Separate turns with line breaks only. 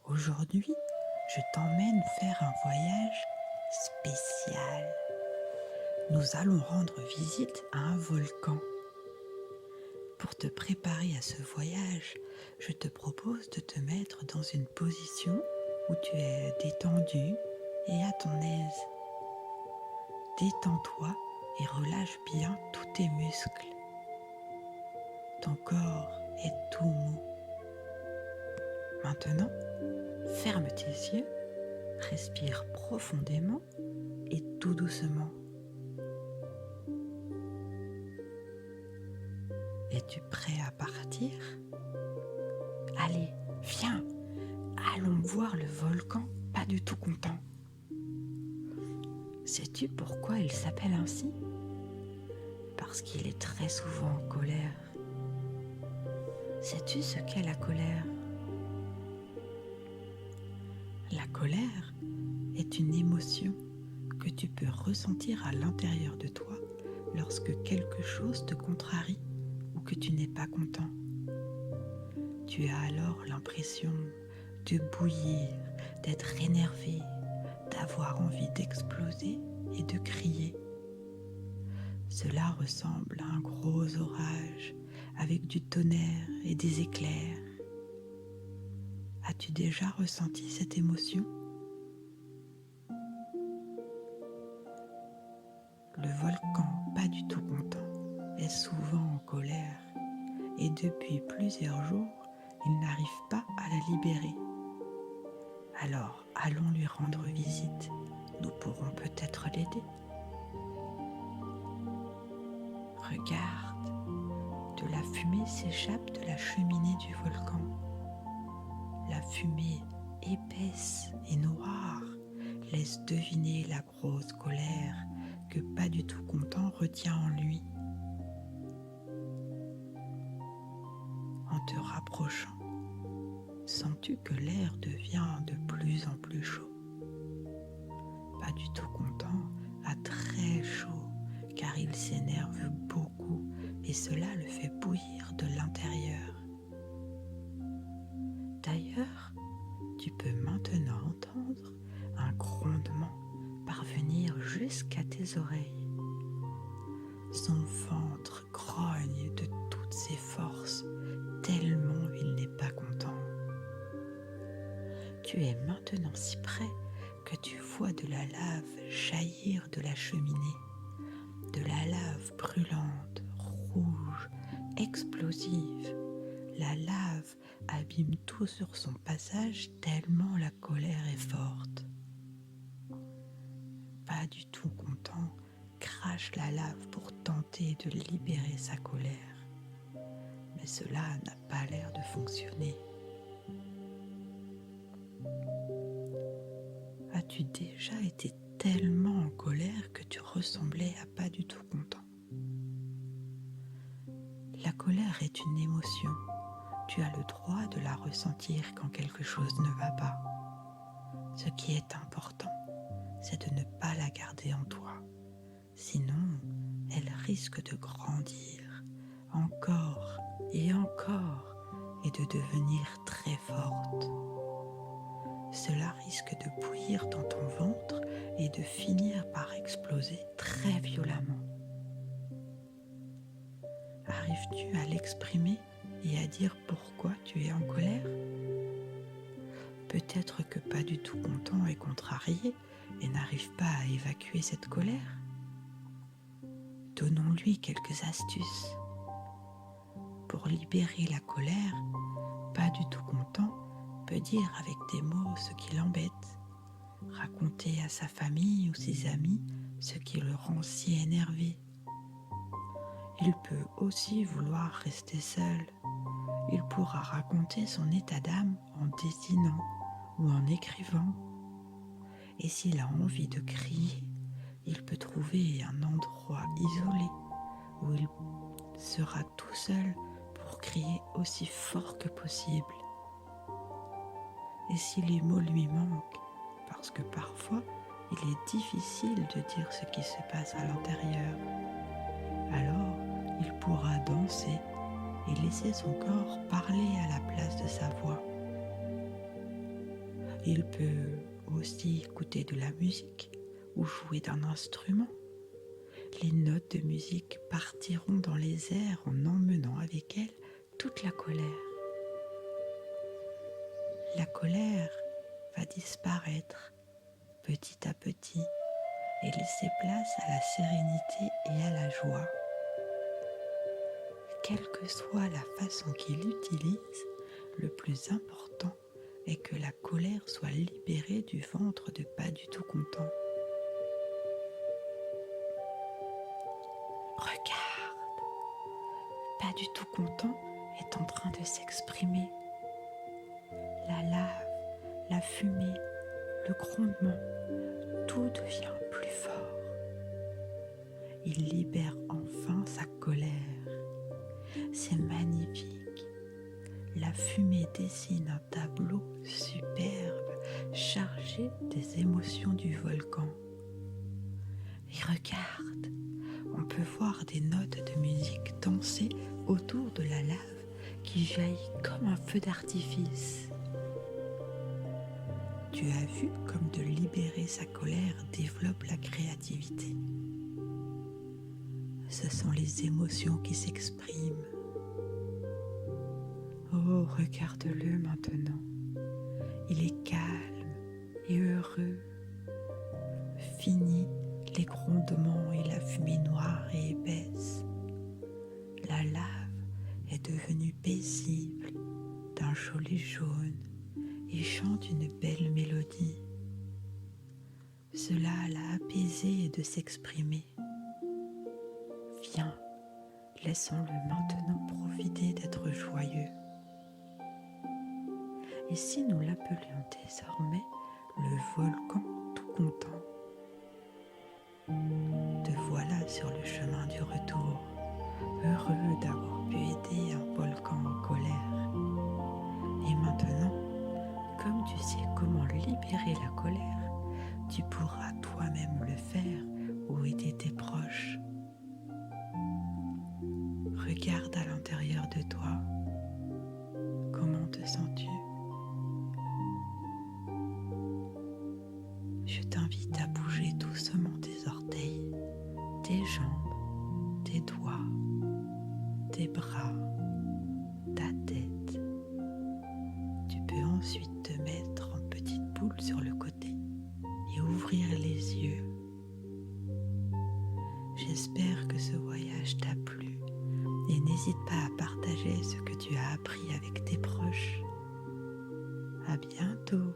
Aujourd'hui, je t'emmène faire un voyage spécial. Nous allons rendre visite à un volcan. Pour te préparer à ce voyage, je te propose de te mettre dans une position où tu es détendu et à ton aise. Détends-toi et relâche bien tous tes muscles. Ton corps est tout mou. Maintenant, ferme tes yeux, respire profondément et tout doucement. Es-tu prêt à partir? Allez, viens, allons voir le volcan pas du tout content. Sais-tu pourquoi il s'appelle ainsi? Parce qu'il est très souvent en colère. Sais-tu ce qu'est la colère? La colère est une émotion que tu peux ressentir à l'intérieur de toi lorsque quelque chose te contrarie ou que tu n'es pas content. Tu as alors l'impression de bouillir, d'être énervé, d'avoir envie d'exploser et de crier. Cela ressemble à un gros orage avec du tonnerre et des éclairs. As-tu déjà ressenti cette émotion? Le volcan, pas du tout content, est souvent en colère et depuis plusieurs jours, il n'arrive pas à la libérer. Alors, allons lui rendre visite. Nous pourrons peut-être l'aider. Regarde, de la fumée s'échappe de la cheminée du volcan. La fumée épaisse et noire laisse deviner la grosse colère que pas du tout content retient en lui. En te rapprochant, sens-tu que l'air devient de plus en plus chaud? Pas du tout content a très chaud car il s'énerve beaucoup et cela le fait bouillir de l'intérieur. D'ailleurs, tu peux maintenant entendre un grondement parvenir jusqu'à tes oreilles. Son ventre grogne de toutes ses forces tellement il n'est pas content. Tu es maintenant si près que tu vois de la lave jaillir de la cheminée, de la lave brûlante, rouge, explosive. La lave abîme tout sur son passage tellement la colère est forte. Pas du tout content, crache la lave pour tenter de libérer sa colère. Mais cela n'a pas l'air de fonctionner. As-tu déjà été tellement en colère que tu ressemblais à pas du tout content? La colère est une émotion. Tu as le droit de la ressentir quand quelque chose ne va pas. Ce qui est important, c'est de ne pas la garder en toi. Sinon, elle risque de grandir encore et de devenir très forte. Cela risque de bouillir dans ton ventre et de finir par exploser très violemment. Arrives-tu à l'exprimer et à dire pourquoi tu es en colère? Peut-être que pas du tout content et contrarié et n'arrive pas à évacuer cette colère. Donnons-lui quelques astuces. Pour libérer la colère, pas du tout content peut dire avec des mots ce qui l'embête, raconter à sa famille ou ses amis ce qui le rend si énervé. Il peut aussi vouloir rester seul. Il pourra raconter son état d'âme en dessinant ou en écrivant. Et s'il a envie de crier, il peut trouver un endroit isolé où il sera tout seul pour crier aussi fort que possible. Et si les mots lui manquent, parce que parfois il est difficile de dire ce qui se passe à l'intérieur, alors il pourra danser et laisser son corps parler à la place de sa voix. Il peut aussi écouter de la musique ou jouer d'un instrument. Les notes de musique partiront dans les airs en emmenant avec elles toute la colère. La colère va disparaître petit à petit et laisser place à la sérénité et à la joie. Quelle que soit la façon qu'il utilise, le plus important est que la colère soit libérée du ventre de pas du tout content. Regarde, pas du tout content est en train de s'exprimer. La lave, la fumée, le grondement, tout devient plus fort. Il libère enfin sa colère. C'est magnifique. La fumée dessine un tableau superbe, chargé des émotions du volcan. Et regarde, on peut voir des notes de musique danser autour de la lave qui jaillit comme un feu d'artifice. Tu as vu comme de libérer sa colère développe la créativité. Ce sont les émotions qui s'expriment. Oh, regarde-le maintenant. Il est calme et heureux. Fini les grondements et la fumée noire et épaisse. La lave est devenue paisible, d'un joli jaune, et chante une belle mélodie. Cela l'a apaisé de s'exprimer. Viens, laissons-le maintenant profiter d'être joyeux. Et si nous l'appelions désormais le volcan tout content? Te voilà sur le chemin du retour, heureux d'avoir pu aider un volcan en colère. Et maintenant, comme tu sais comment libérer la colère, tu pourras toi-même le faire ou aider tes proches. Regarde à l'intérieur de toi. Comment te sens-tu? Je t'invite à bouger doucement tes orteils, tes jambes, tes doigts, tes bras, ta tête. Tu peux ensuite te mettre en petite boule sur le côté et ouvrir les yeux. J'espère que ce voyage t'a plu et n'hésite pas à partager ce que tu as appris avec tes proches. À bientôt!